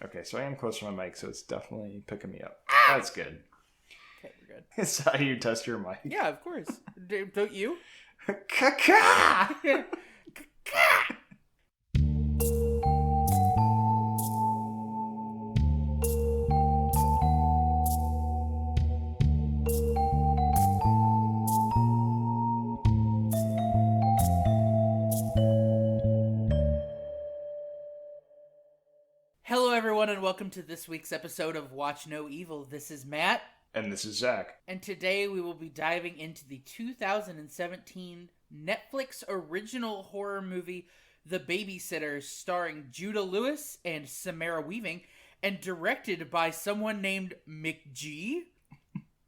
Okay, so I am close to my mic, so it's definitely picking me up. That's good. Okay, we're good. Is that how you test your mic? Yeah, of course. Don't you? Caca! Hello, everyone, and welcome to this week's episode of Watch No Evil. This is Matt. And this is Zach. And today we will be diving into the 2017 Netflix original horror movie, The Babysitter, starring Judah Lewis and Samara Weaving, and directed by someone named McG.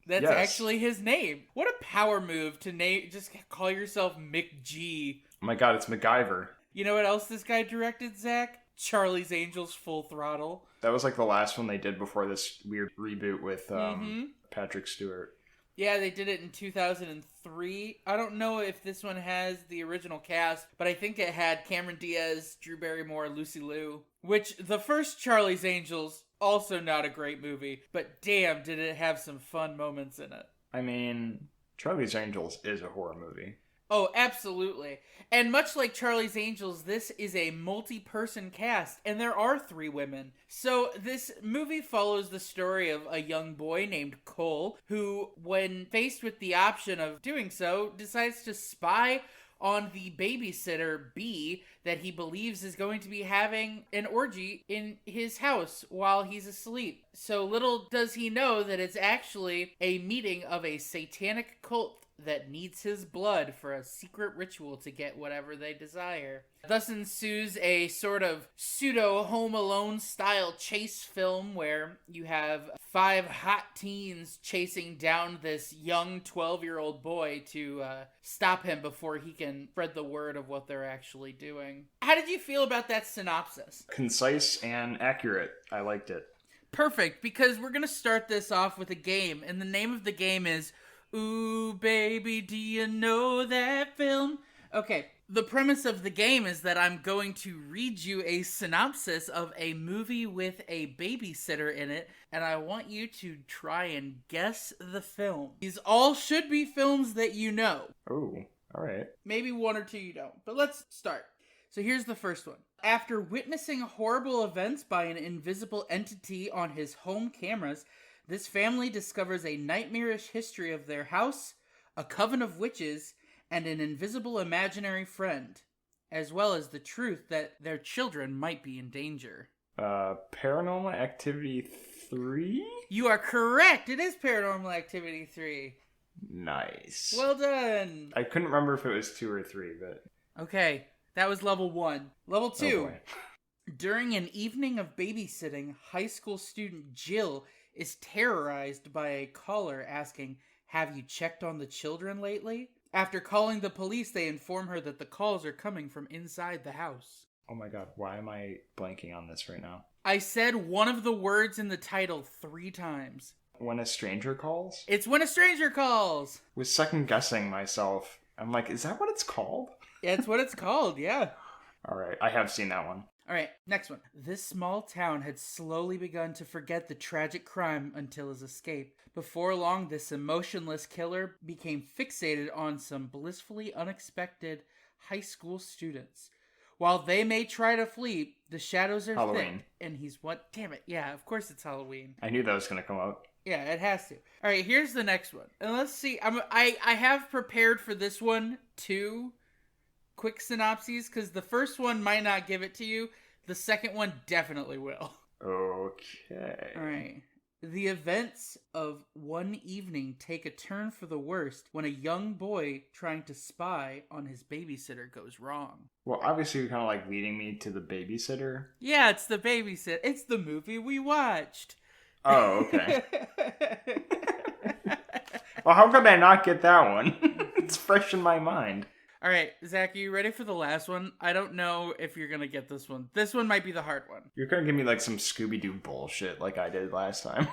That's Yes. actually his name. What a power move to just call yourself McG. Oh my god, it's MacGyver. You know what else this guy directed, Zach? Charlie's Angels Full Throttle. That was like the last one they did before this weird reboot with Patrick Stewart. Yeah, they did it in 2003. I don't know if this one has the original cast, but I think it had Cameron Diaz, Drew Barrymore, Lucy Liu. Which, the first Charlie's Angels, also not a great movie, but damn, did it have some fun moments in it. I mean, Charlie's Angels is a horror movie. Oh, absolutely. And much like Charlie's Angels, this is a multi-person cast, and there are 3 women. So this movie follows the story of a young boy named Cole, who, when faced with the option of doing so, decides to spy on the babysitter, B, that he believes is going to be having an orgy in his house while he's asleep. So little does he know that it's actually a meeting of a satanic cult that needs his blood for a secret ritual to get whatever they desire. Thus ensues a sort of pseudo-Home Alone style chase film where you have 5 hot teens chasing down this young 12-year-old boy to stop him before he can spread the word of what they're actually doing. How did you feel about that synopsis? Concise and accurate. I liked it. Perfect, because we're going to start this off with a game, and the name of the game is Ooh, baby, do you know that film? Okay, the premise of the game is that I'm going to read you a synopsis of a movie with a babysitter in it, and I want you to try and guess the film. These all should be films that you know. Oh, alright. Maybe 1 or 2 you don't, but let's start. So here's the first one. After witnessing horrible events by an invisible entity on his home cameras, this family discovers a nightmarish history of their house, a coven of witches, and an invisible imaginary friend, as well as the truth that their children might be in danger. Paranormal Activity 3? You are correct! It is Paranormal Activity 3. Nice. Well done! I couldn't remember if it was 2 or 3, but... Okay, that was level 1. Level 2. Oh boy. During an evening of babysitting, high school student Jill is terrorized by a caller asking, "Have you checked on the children lately?" After calling the police, they inform her that the calls are coming from inside the house. Oh my god, why am I blanking on this right now? I said one of the words in the title 3 times. When a Stranger Calls? It's When a Stranger Calls! Was second guessing myself. I'm like, is that what it's called? Yeah, it's what it's called, yeah. Alright, I have seen that one. Alright, next one. This small town had slowly begun to forget the tragic crime until his escape. Before long, this emotionless killer became fixated on some blissfully unexpected high school students. While they may try to flee, the shadows are Halloween. thick, and he's what? Damn it, yeah, of course it's Halloween. I knew that was going to come up. Yeah, it has to. Alright, here's the next one. And let's see, I have prepared for this one 2 quick synopses, because the first one might not give it to you. The second one definitely will. Okay. Alright. The events of one evening take a turn for the worst when a young boy trying to spy on his babysitter goes wrong. Well, obviously you're kind of like leading me to The Babysitter. Yeah, it's The Babysitter. It's the movie we watched. Oh, okay. Well, how could I not get that one? It's fresh in my mind. All right, Zach, are you ready for the last one? I don't know if you're going to get this one. This one might be the hard one. You're going to give me like some Scooby-Doo bullshit like I did last time.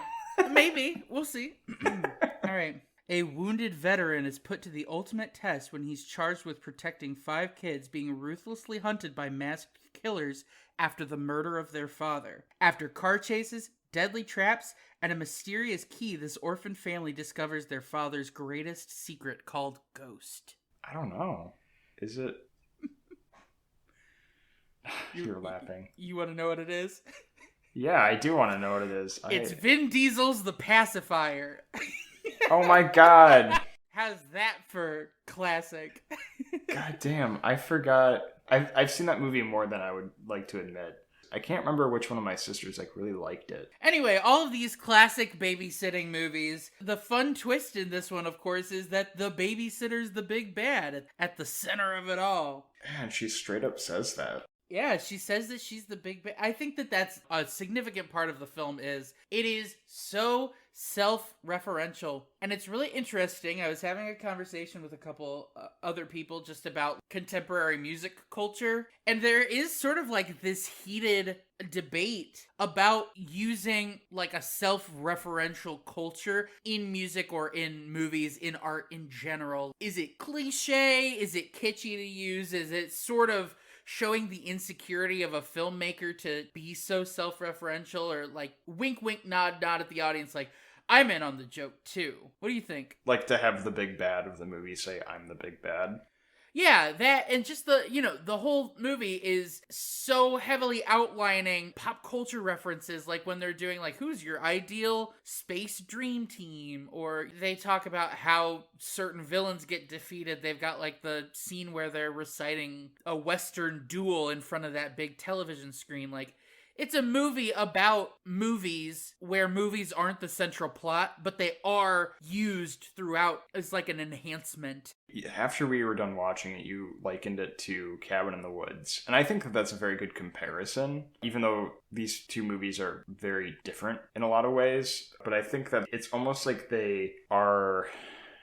Maybe. We'll see. All right. A wounded veteran is put to the ultimate test when he's charged with protecting 5 kids being ruthlessly hunted by masked killers after the murder of their father. After car chases, deadly traps, and a mysterious key, this orphan family discovers their father's greatest secret called Ghost. I don't know. Is it? You're laughing. You want to know what it is? Yeah, I do want to know what it is. It's Vin Diesel's The Pacifier. Oh my god. How's that for classic? God damn, I forgot. I've seen that movie more than I would like to admit. I can't remember which one of my sisters really liked it. Anyway, all of these classic babysitting movies, the fun twist in this one, of course, is that the babysitter's the big bad at the center of it all. Man, she straight up says that. Yeah, she says that she's the big bad. I think that that's a significant part of the film. It is so self-referential, and it's really interesting. I was having a conversation with a couple other people just about contemporary music culture, and there is sort of like this heated debate about using like a self-referential culture in music or in movies, in art in general. Is it cliche? Is it kitschy to use? Is it sort of showing the insecurity of a filmmaker to be so self-referential, or like wink wink nod nod at the audience like, I'm in on the joke too? What do you think? Like to have the big bad of the movie say, I'm the big bad. Yeah, that, and just the whole movie is so heavily outlining pop culture references, like when they're doing like, who's your ideal space dream team? Or they talk about how certain villains get defeated. They've got like the scene where they're reciting a Western duel in front of that big television screen. Like, it's a movie about movies where movies aren't the central plot, but they are used throughout as like an enhancement. After we were done watching it, you likened it to Cabin in the Woods. And I think that that's a very good comparison, even though these two movies are very different in a lot of ways. But I think that it's almost like they are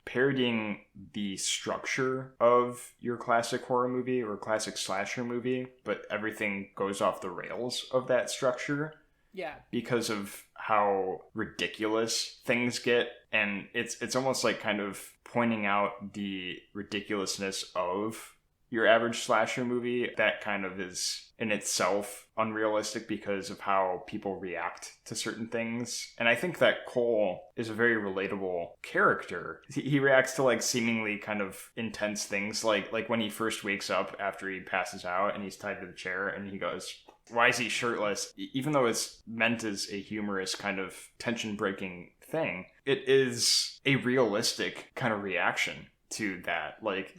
parodying the structure of your classic horror movie or classic slasher movie, but everything goes off the rails of that structure. Yeah. Because of how ridiculous things get. And it's almost like kind of pointing out the ridiculousness of your average slasher movie that kind of is in itself unrealistic because of how people react to certain things. And I think that Cole is a very relatable character. He reacts to like seemingly kind of intense things, like when he first wakes up after he passes out and he's tied to the chair and he goes, why is he shirtless? Even though it's meant as a humorous kind of tension-breaking thing, it is a realistic kind of reaction to that. Like,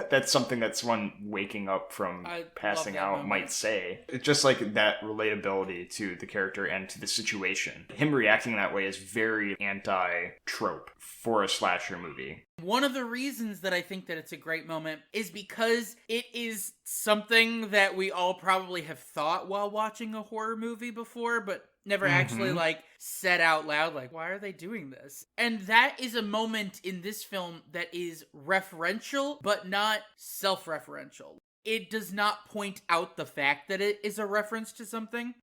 that's something that someone waking up from passing out moment might say. It's just like that relatability to the character and to the situation. Him reacting that way is very anti-trope for a slasher movie. One of the reasons that I think that it's a great moment is because it is something that we all probably have thought while watching a horror movie before, but never actually like said out loud, like, why are they doing this? And that is a moment in this film that is referential, but not self-referential. It does not point out the fact that it is a reference to something.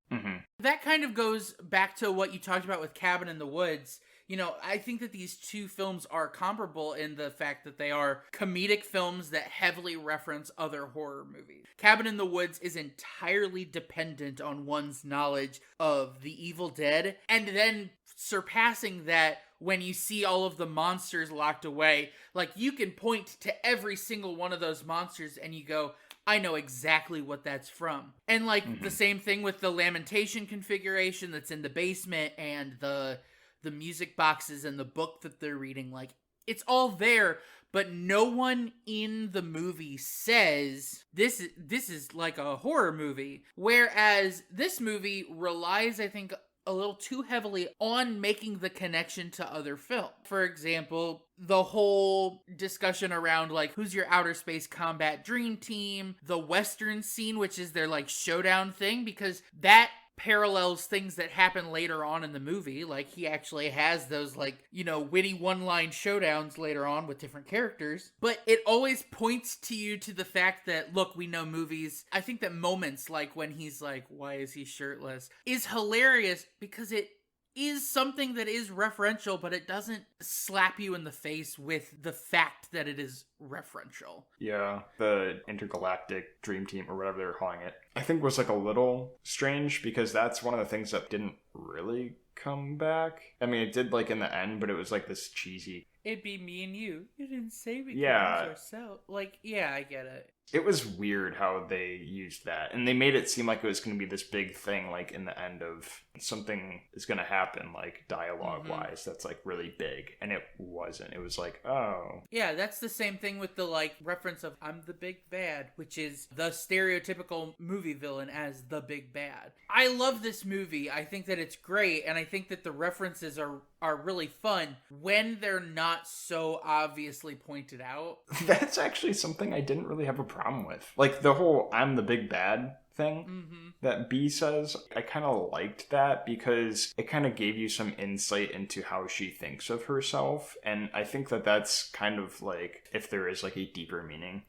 That kind of goes back to what you talked about with Cabin in the Woods. You know, I think that these two films are comparable in the fact that they are comedic films that heavily reference other horror movies. Cabin in the Woods is entirely dependent on one's knowledge of the Evil Dead, and then surpassing that when you see all of the monsters locked away. Like, you can point to every single one of those monsters and you go, I know exactly what that's from. And like the same thing with the lamentation configuration that's in the basement and the music boxes and the book that they're reading. Like, it's all there, but no one in the movie says this is like a horror movie. Whereas this movie relies, I think, a little too heavily on making the connection to other film. For example, the whole discussion around like, who's your outer space combat dream team, the Western scene, which is their like showdown thing, because that parallels things that happen later on in the movie. Like, he actually has those like, you know, witty one-line showdowns later on with different characters. But it always points to you to the fact that, look, we know movies. I think that moments like when he's like, why is he shirtless, is hilarious because it is something that is referential, but it doesn't slap you in the face with the fact that it is referential. Yeah, the intergalactic dream team, or whatever they were calling it, I think was like a little strange, because that's one of the things that didn't really come back. I mean, it did like in the end, but it was like this cheesy... It'd be me and you. You didn't say we could Yeah. use ourselves. Like, yeah, I get it. It was weird how they used that. And they made it seem like it was going to be this big thing, like in the end of something is going to happen, like dialogue-wise, that's like really big. And it wasn't. It was like, oh. Yeah, that's the same thing with the like reference of I'm the big bad, which is the stereotypical movie villain as the big bad. I love this movie. I think that it's great. And I think that the references are really fun when they're not so obviously pointed out. That's actually something I didn't really have a problem with. Like the whole I'm the big bad thing that B says, I kind of liked that because it kind of gave you some insight into how she thinks of herself. And I think that that's kind of like, if there is like a deeper meaning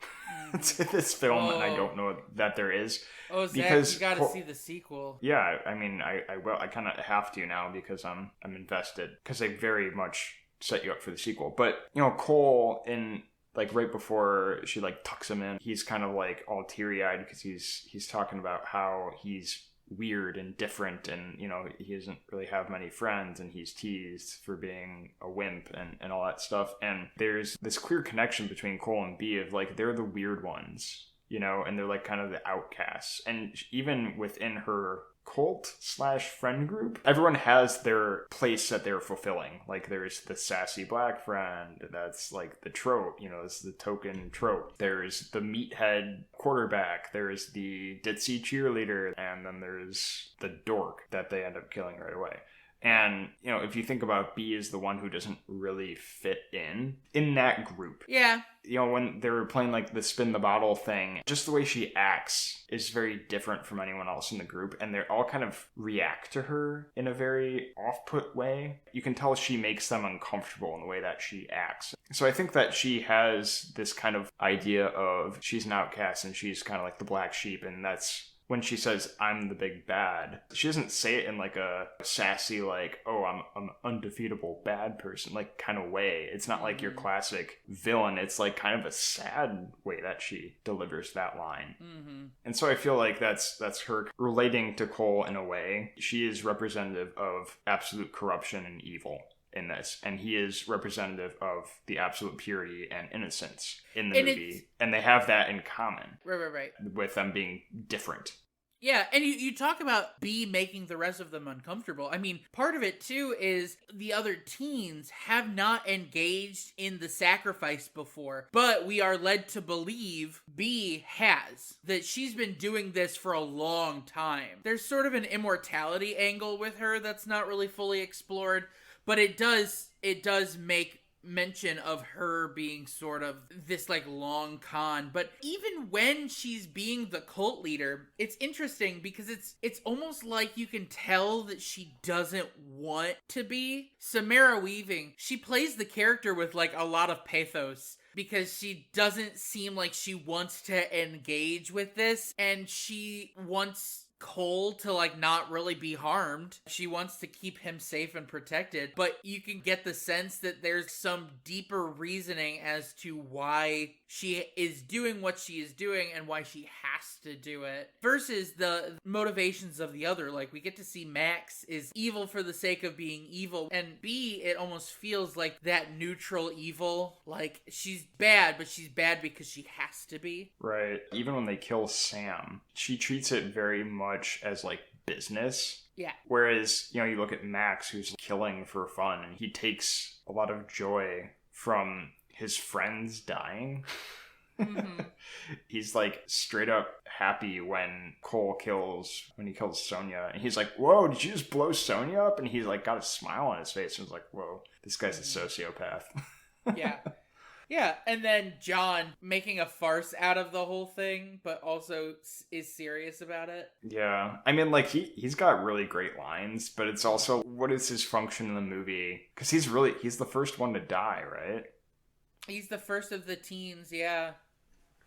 to this film, and I don't know that there is. Oh, Zach, because you gotta see the sequel. Yeah, I mean, I will. I kind of have to now because I'm invested, because they very much set you up for the sequel. But, you know, Cole, in like right before she like tucks him in, he's kind of like all teary-eyed because he's talking about how he's weird and different, and you know, he doesn't really have many friends, and he's teased for being a wimp and all that stuff. And there's this clear connection between Cole and B of like, they're the weird ones, you know, and they're like kind of the outcasts. And even within her cult / friend group, everyone has their place that they're fulfilling. Like there's the sassy black friend, that's like the trope, you know, it's the token trope. There's the meathead quarterback, there's the ditzy cheerleader, and then there's the dork that they end up killing right away. And, you know, if you think about B is the one who doesn't really fit in that group. Yeah. You know, when they were playing like the spin the bottle thing, just the way she acts is very different from anyone else in the group. And they all kind of react to her in a very off-put way. You can tell she makes them uncomfortable in the way that she acts. So I think that she has this kind of idea of she's an outcast and she's kind of like the black sheep, and that's when she says, I'm the big bad, she doesn't say it in like a sassy, like, oh, I'm an undefeatable bad person, like kind of way. It's not like your classic villain. It's like kind of a sad way that she delivers that line. And so I feel like that's her relating to Cole in a way. She is representative of absolute corruption and evil in this, and he is representative of the absolute purity and innocence in the movie, and they have that in common. Right. With them being different. Yeah, and you talk about B making the rest of them uncomfortable. I mean, part of it, too, is the other teens have not engaged in the sacrifice before, but we are led to believe B has. That she's been doing this for a long time. There's sort of an immortality angle with her that's not really fully explored, but it does make mention of her being sort of this like long con. But even when she's being the cult leader, it's interesting because it's almost like you can tell that she doesn't want to be. Samara Weaving, she plays the character with like a lot of pathos, because she doesn't seem like she wants to engage with this, and she wants Cole to like not really be harmed. She wants to keep him safe and protected, but you can get the sense that there's some deeper reasoning as to why she is doing what she is doing and why she has to do it, versus the motivations of the other. Like, we get to see Max is evil for the sake of being evil, and B, it almost feels like that neutral evil. Like, she's bad, but she's bad because she has to be. Right. Even when they kill Sam, she treats it very much as like business. Yeah. Whereas, you know, you look at Max, who's killing for fun, and he takes a lot of joy from his friends dying. He's like straight up happy when he kills Sonia, and he's like, whoa, did you just blow Sonia up? And he's like got a smile on his face and was like, whoa, this guy's a sociopath. Yeah, and then John making a farce out of the whole thing, but also is serious about it. Yeah, I mean, like, he's got really great lines, but it's also, what is his function in the movie? Because he's the first one to die, right? He's the first of the teens, yeah.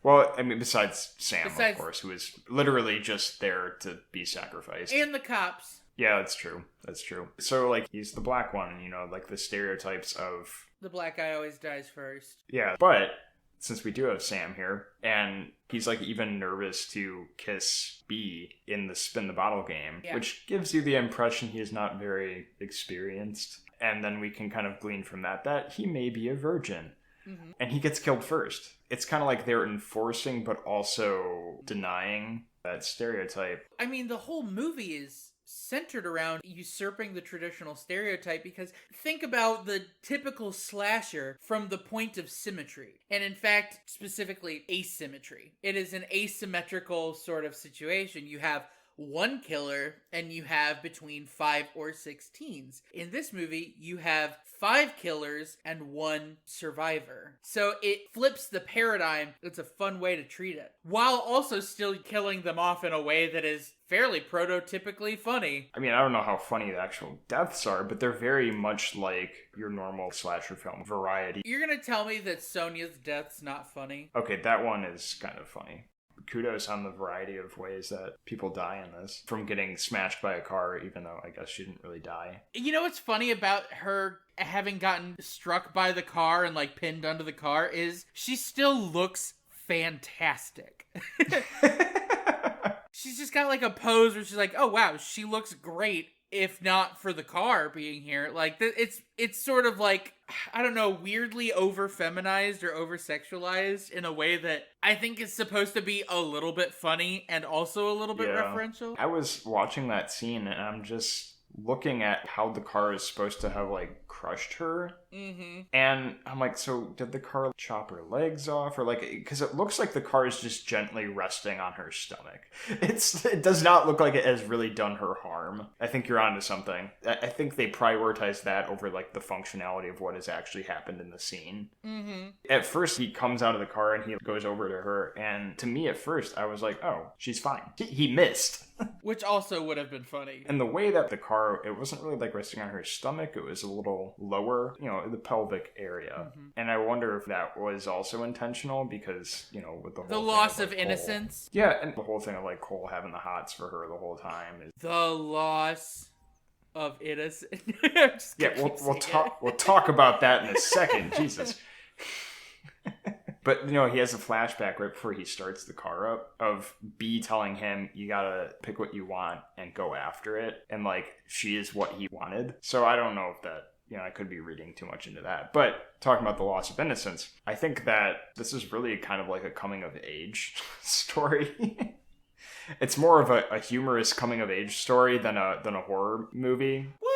Well, I mean, besides Sam, of course, who is literally just there to be sacrificed. And the cops. Yeah, that's true. That's true. So, like, he's the black one, you know, like the stereotypes of... The black guy always dies first. Yeah, but since we do have Sam here, and he's, like, even nervous to kiss B in the spin the bottle game, which gives you the impression he is not very experienced. And then we can kind of glean from that he may be a virgin. Mm-hmm. And he gets killed first. It's kind of like they're enforcing but also denying that stereotype. I mean, the whole movie is centered around usurping the traditional stereotype, because think about the typical slasher from the point of symmetry, and in fact, specifically asymmetry. It is an asymmetrical sort of situation. You have one killer and you have between 5 or 6 teens. In this movie, you have 5 killers and 1 survivor. So it flips the paradigm. It's a fun way to treat it, while also still killing them off in a way that is fairly prototypically funny. I mean, I don't know how funny the actual deaths are, but they're very much like your normal slasher film variety. You're gonna tell me that Sonia's death's not funny? Okay, that one is kind of funny. Kudos on the variety of ways that people die in this. From getting smashed by a car, even though I guess she didn't really die. You know what's funny about her having gotten struck by the car and, like, pinned under the car is she still looks fantastic. She's just got, like, a pose where she's like, oh, wow, she looks great, if not for the car being here. Like, it's sort of like, I don't know, weirdly over-feminized or over-sexualized in a way that I think is supposed to be a little bit funny and also a little bit referential. I was watching that scene and I'm just looking at how the car is supposed to have, like, crushed her. Mm-hmm. And I'm like, so did the car chop her legs off? Or, like, because it looks like the car is just gently resting on her stomach. It does not look like it has really done her harm. I think you're onto something. I think they prioritize that over, like, the functionality of what has actually happened in the scene. Mm-hmm. At first, he comes out of the car and he goes over to her. And to me, at first, I was like, oh, she's fine. He missed. Which also would have been funny. And the way that the car, it wasn't really, like, resting on her stomach. It was a little lower, you know, the pelvic area. Mm-hmm. And I wonder if that was also intentional because, you know, with the whole loss thing of innocence. Cole. Yeah, and the whole thing of, like, Cole having the hots for her the whole time. The loss of innocence. Yeah, we'll talk about that in a second. Jesus. But, you know, he has a flashback right before he starts the car up of B telling him, you gotta pick what you want and go after it. And, like, she is what he wanted. So I don't know if that, you know, I could be reading too much into that. But talking about the loss of innocence, I think that this is really kind of like a coming of age story. It's more of a humorous coming of age story than a horror movie. What?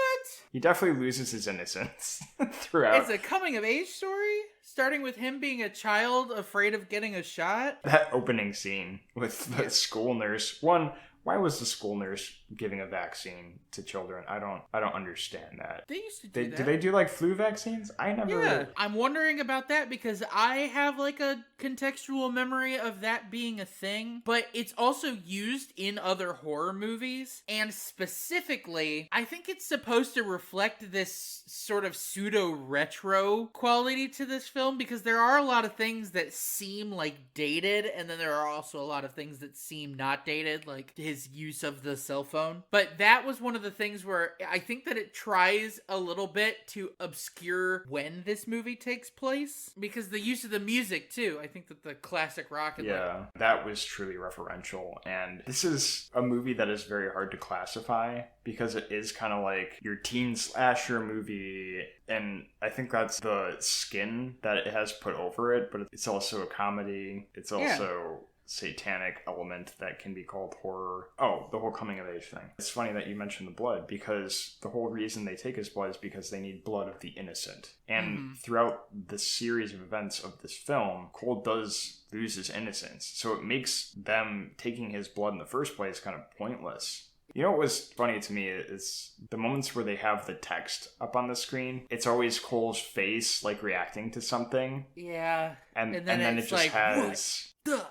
He definitely loses his innocence throughout. It's a coming of age story? Starting with him being a child afraid of getting a shot? That opening scene with the school nurse. One, why was the school nurse giving a vaccine to children? I don't understand that. They used to do that. Do they do, like, flu vaccines? I never... Yeah, I'm wondering about that because I have, like, a contextual memory of that being a thing, but it's also used in other horror movies, and specifically, I think it's supposed to reflect this sort of pseudo-retro quality to this film, because there are a lot of things that seem, like, dated, and then there are also a lot of things that seem not dated, like his use of the cell phone. But that was one of the things where I think that it tries a little bit to obscure when this movie takes place, because the use of the music too. I think that the classic rock and that was truly referential. And this is a movie that is very hard to classify because it is kind of like your teen slasher movie, and I think that's the skin that it has put over it, but it's also a comedy. It's also satanic element that can be called horror. Oh, the whole coming of age thing. It's funny that you mentioned the blood, because the whole reason they take his blood is because they need blood of the innocent. And throughout the series of events of this film, Cole does lose his innocence. So it makes them taking his blood in the first place kind of pointless. You know what was funny to me is the moments where they have the text up on the screen. It's always Cole's face, like, reacting to something. Yeah. And then it just like, has... What the?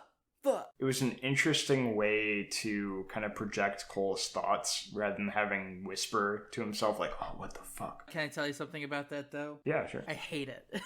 It was an interesting way to kind of project Cole's thoughts rather than having whisper to himself like, oh, what the fuck? Can I tell you something about that, though? Yeah, sure. I hate it.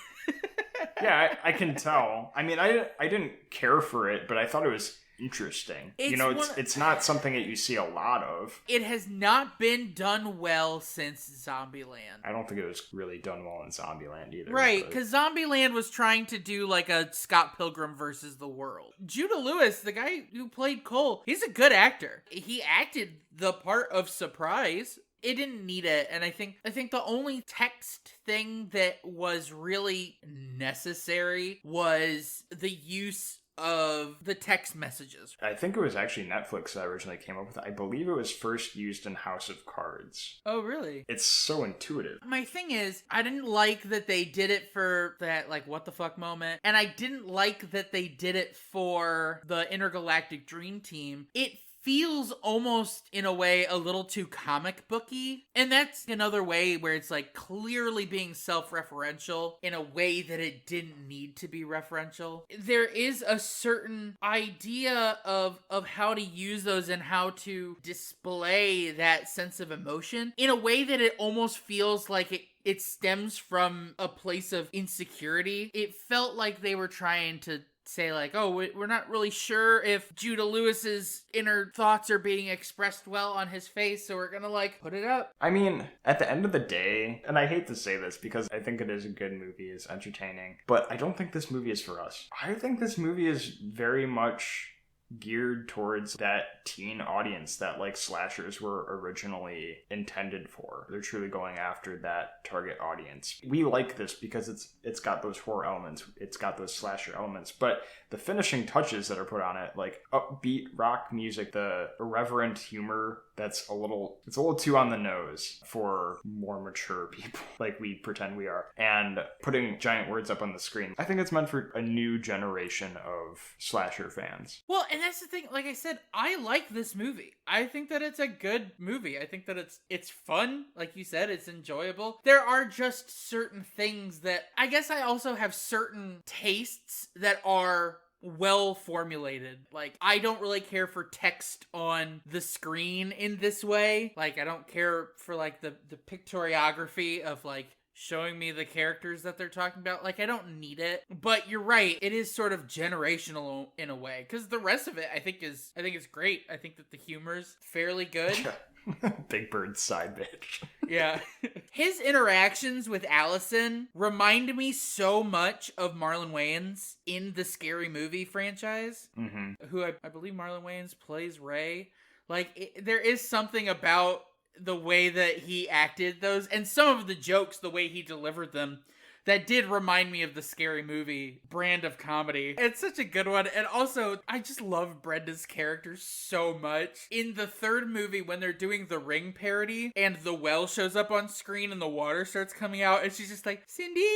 Yeah, I can tell. I mean, I didn't care for it, but I thought it was interesting. It's it's not something that you see a lot of. It has not been done well since Zombieland. I don't think it was really done well in Zombieland either. Right, because Zombieland was trying to do like a Scott Pilgrim versus the world. Judah Lewis, the guy who played Cole, he's a good actor. He acted the part of Surprise. It didn't need it, and I think the only text thing that was really necessary was the use of the text messages. I think it was actually Netflix that originally came up with it. I believe it was first used in House of Cards. Oh, really? It's so intuitive. My thing is, I didn't like that they did it for that, like, what the fuck moment, and I didn't like that they did it for the Intergalactic Dream Team. It feels almost in a way a little too comic booky, and that's another way where it's like clearly being self-referential in a way that it didn't need to be referential. There is a certain idea of how to use those and how to display that sense of emotion in a way that it almost feels like it stems from a place of insecurity. It felt like they were trying to say like, oh, we're not really sure if Judah Lewis's inner thoughts are being expressed well on his face, so we're gonna like put it up. I mean, at the end of the day, and I hate to say this because I think it is a good movie, it's entertaining, but I don't think this movie is for us. I think this movie is very much geared towards that teen audience that like slashers were originally intended for. They're truly going after that target audience. We like this because it's got those horror elements, it's got those slasher elements, but the finishing touches that are put on it, like upbeat rock music, the irreverent humor that's a little too on the nose for more mature people like we pretend we are, and putting giant words up on the screen. I think it's meant for a new generation of slasher fans. Well, and that's the thing, like I said, I like this movie. I think that it's a good movie. I think that it's fun, like you said, it's enjoyable. There are just certain things that I guess I also have certain tastes that are well formulated. Like, I don't really care for text on the screen in this way. Like, I don't care for like the pictoriography of like showing me the characters that they're talking about. Like, I don't need it. But you're right, it is sort of generational in a way, because the rest of it I think is great. I think that the humor's fairly good. Big Bird's side bitch. Yeah. His interactions with Allison remind me so much of Marlon Wayans in the Scary Movie franchise, who I believe Marlon Wayans plays Ray. Like, there is something about the way that he acted those, and some of the jokes, the way he delivered them, that did remind me of the Scary Movie brand of comedy. It's such a good one. And also, I just love Brenda's character so much. In the third movie, when they're doing the Ring parody, and the well shows up on screen and the water starts coming out, and she's just like, Cindy,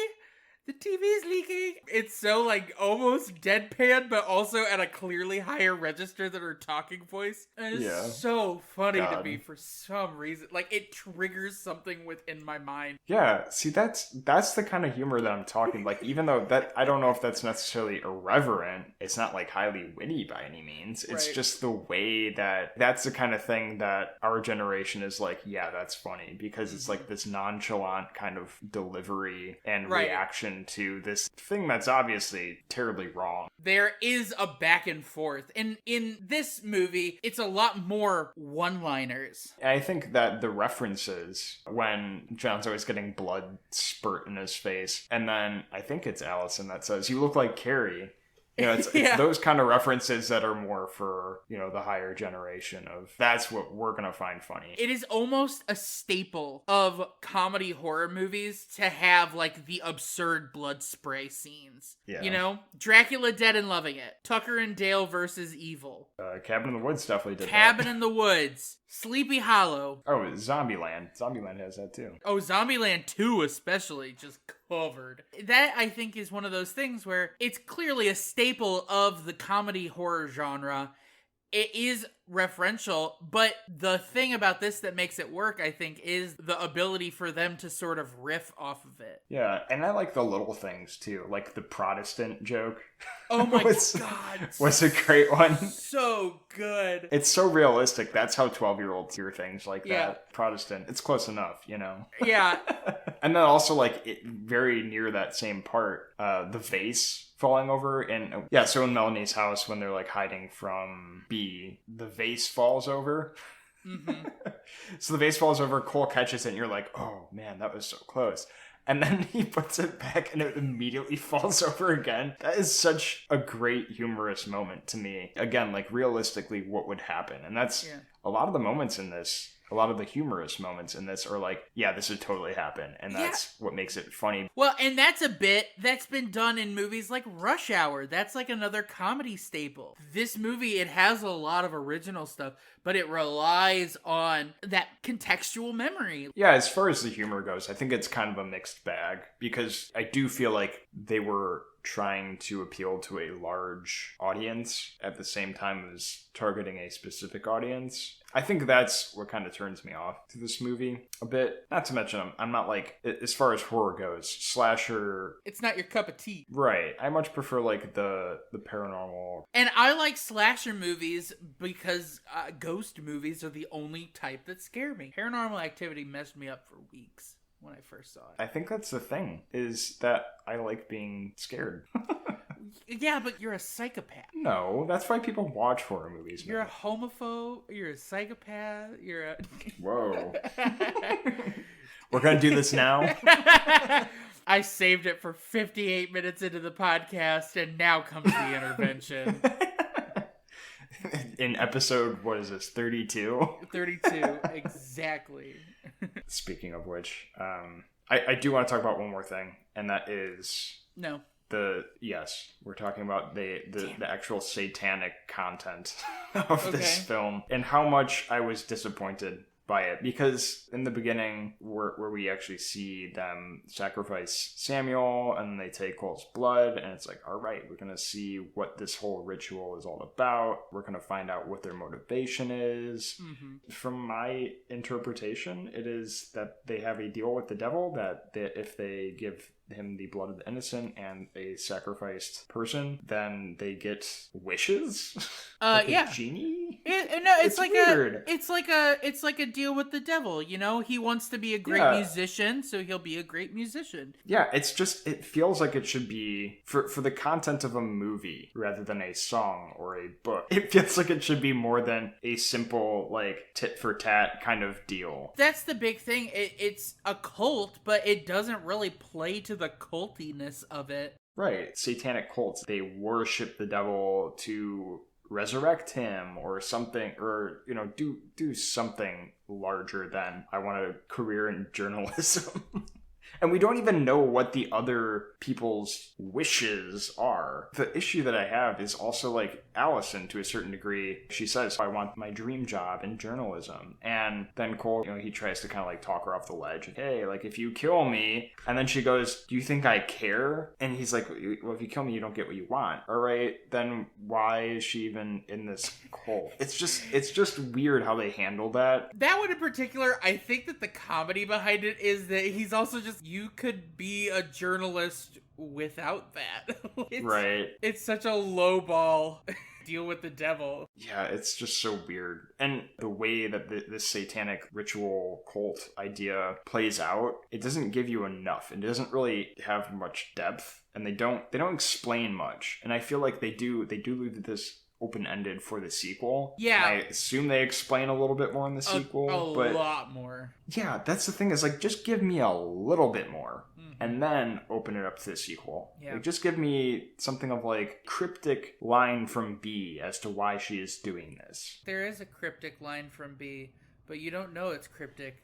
the TV's leaking. It's so like almost deadpan, but also at a clearly higher register than her talking voice. And it's so funny to me for some reason. Like, it triggers something within my mind. Yeah, see, that's the kind of humor that I'm talking. Like, even though that, I don't know if that's necessarily irreverent, it's not like highly witty by any means. It's just the way that's the kind of thing that our generation is like, yeah, that's funny, because it's like this nonchalant kind of delivery and reaction to this thing that's obviously terribly wrong. There is a back and forth. And in this movie, it's a lot more one-liners. I think that the references when John's always getting blood spurt in his face, and then I think it's Allison that says, "You look like Carrie." You know, it's those kind of references that are more for, you know, the higher generation of, that's what we're going to find funny. It is almost a staple of comedy horror movies to have, like, the absurd blood spray scenes. Yeah. You know? Dracula Dead and Loving It. Tucker and Dale versus Evil. Cabin in the Woods definitely did Cabin in the Woods. Sleepy Hollow. Oh, Zombieland. Zombieland has that too. Oh, Zombieland 2 especially, just covered. That, I think, is one of those things where it's clearly a staple of the comedy horror genre. It is referential, but the thing about this that makes it work, I think, is the ability for them to sort of riff off of it. Yeah, and I like the little things too, like the Protestant joke. Oh my God. Was a great one. So good. It's so realistic. That's how 12-year-olds hear things like Yeah. that. Protestant. It's close enough, you know? Yeah. And then also, like, very near that same part, the vase falling over. And yeah, so in Melanie's house, when they're, like, hiding from B, the vase falls over. Mm-hmm. So the vase falls over, Cole catches it, and you're like, oh, man, that was so close. And then he puts it back and it immediately falls over again. That is such a great humorous moment to me. Again, like realistically what would happen. And that's a lot of the moments in this, a lot of the humorous moments in this are like, yeah, this would totally happen. And that's what makes it funny. Well, and that's a bit that's been done in movies like Rush Hour. That's like another comedy staple. This movie, it has a lot of original stuff, but it relies on that contextual memory. Yeah, as far as the humor goes, I think it's kind of a mixed bag because I do feel like they were trying to appeal to a large audience at the same time as targeting a specific audience. I think that's what kind of turns me off to this movie a bit. Not to mention, I'm not like, as far as horror goes, slasher... It's not your cup of tea. Right. I much prefer like the paranormal. And I like slasher movies because ghost movies are the only type that scare me. Paranormal Activity messed me up for weeks when I first saw it. I think that's the thing, is that I like being scared. Yeah, but you're a psychopath. No, that's why people watch horror movies. You're a homophobe, you're a psychopath, you're a... Whoa. We're gonna do this now? I saved it for 58 minutes into the podcast, and now comes the intervention. In episode, what is this, 32? 32, exactly. Speaking of which, I do want to talk about one more thing, and that is... No. Yes, we're talking about the actual satanic content of this film, and how much I was disappointed by it, because in the beginning where we actually see them sacrifice Samuel and they take Cole's blood, and it's like, all right, we're gonna see what this whole ritual is all about, we're gonna find out what their motivation is. From my interpretation, it is that they have a deal with the devil that if they give him the blood of the innocent and a sacrificed person, then they get wishes. Like a genie. It's like weird. it's like a deal with the devil. You know, he wants to be a great musician, so he'll be a great musician. Yeah, it feels like it should be for the content of a movie rather than a song or a book. It feels like it should be more than a simple like tit for tat kind of deal. That's the big thing. It's a cult, but it doesn't really play to the cultiness of it. Right. Satanic cults, they worship the devil to resurrect him or something, or, you know, do something larger than I want a career in journalism. And we don't even know what the other people's wishes are. The issue that I have is also like Allison, to a certain degree. She says, I want my dream job in journalism. And then Cole, you know, he tries to kind of like talk her off the ledge. Hey, like if you kill me. And then she goes, do you think I care? And he's like, well, if you kill me, you don't get what you want. All right, then why is she even in this cult? It's just weird how they handle that. That one in particular, I think that the comedy behind it is that he's also just, you could be a journalist without that. Right. It's such a low ball deal with the devil. Yeah, it's just so weird. And the way that this satanic ritual cult idea plays out, it doesn't give you enough. It doesn't really have much depth, and they don't explain much. And I feel like they do leave this open-ended for the sequel. Yeah. And I assume they explain a little bit more in the sequel. A lot more. Yeah, that's the thing, is like, just give me a little bit more. And then open it up to the sequel. Yeah. Like, just give me something of like cryptic line from B as to why she is doing this. There is a cryptic line from B, but you don't know it's cryptic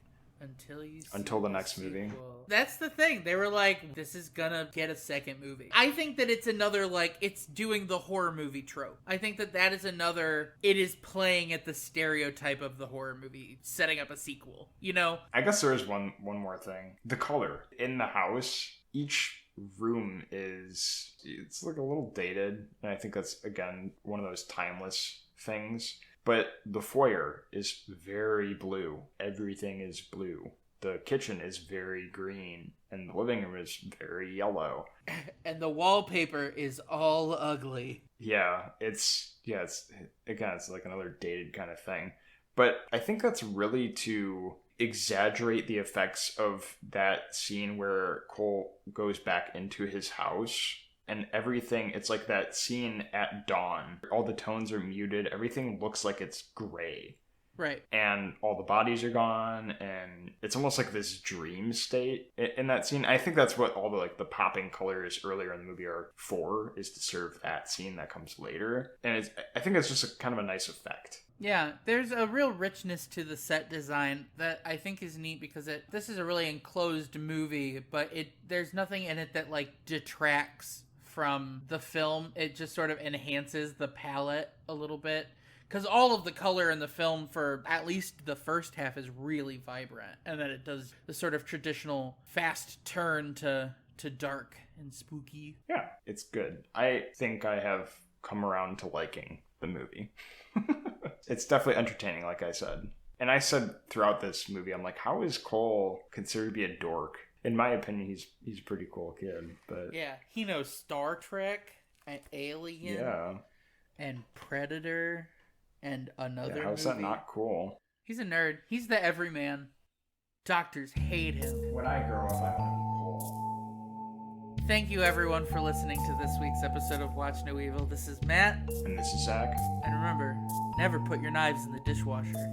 until the next movie. That's the thing. They were like, this is gonna get a second movie. I think that it's another, like, it's doing the horror movie trope. I think that is another, it is playing at the stereotype of the horror movie, setting up a sequel, you know? I guess there is one more thing. The color. In the house, each room it's like a little dated, and I think that's, again, one of those timeless things. But the foyer is very blue. Everything is blue. The kitchen is very green, and the living room is very yellow. And the wallpaper is all ugly. Yeah, it's like another dated kind of thing. But I think that's really to exaggerate the effects of that scene where Cole goes back into his house. And everything, it's like that scene at dawn. All the tones are muted. Everything looks like it's gray. Right. And all the bodies are gone, and it's almost like this dream state in that scene. I think that's what all the popping colors earlier in the movie are for, is to serve that scene that comes later. And I think it's just kind of a nice effect. Yeah, there's a real richness to the set design that I think is neat because this is a really enclosed movie, but there's nothing in it that detracts from the film. It just sort of enhances the palette a little bit. Because all of the color in the film for at least the first half is really vibrant. And then it does the sort of traditional fast turn to dark and spooky. Yeah, it's good. I think I have come around to liking the movie. It's definitely entertaining, like I said. And I said throughout this movie, I'm like, how is Cole considered to be a dork? In my opinion, he's a pretty cool kid. But yeah, he knows Star Trek and Alien and Predator. And another how's movie. that not cool? He's a nerd. He's the everyman. Doctors hate him. When I grow up, I want to be Cole. Thank you, everyone, for listening to this week's episode of Watch No Evil. This is Matt. And this is Zach. And remember, never put your knives in the dishwasher.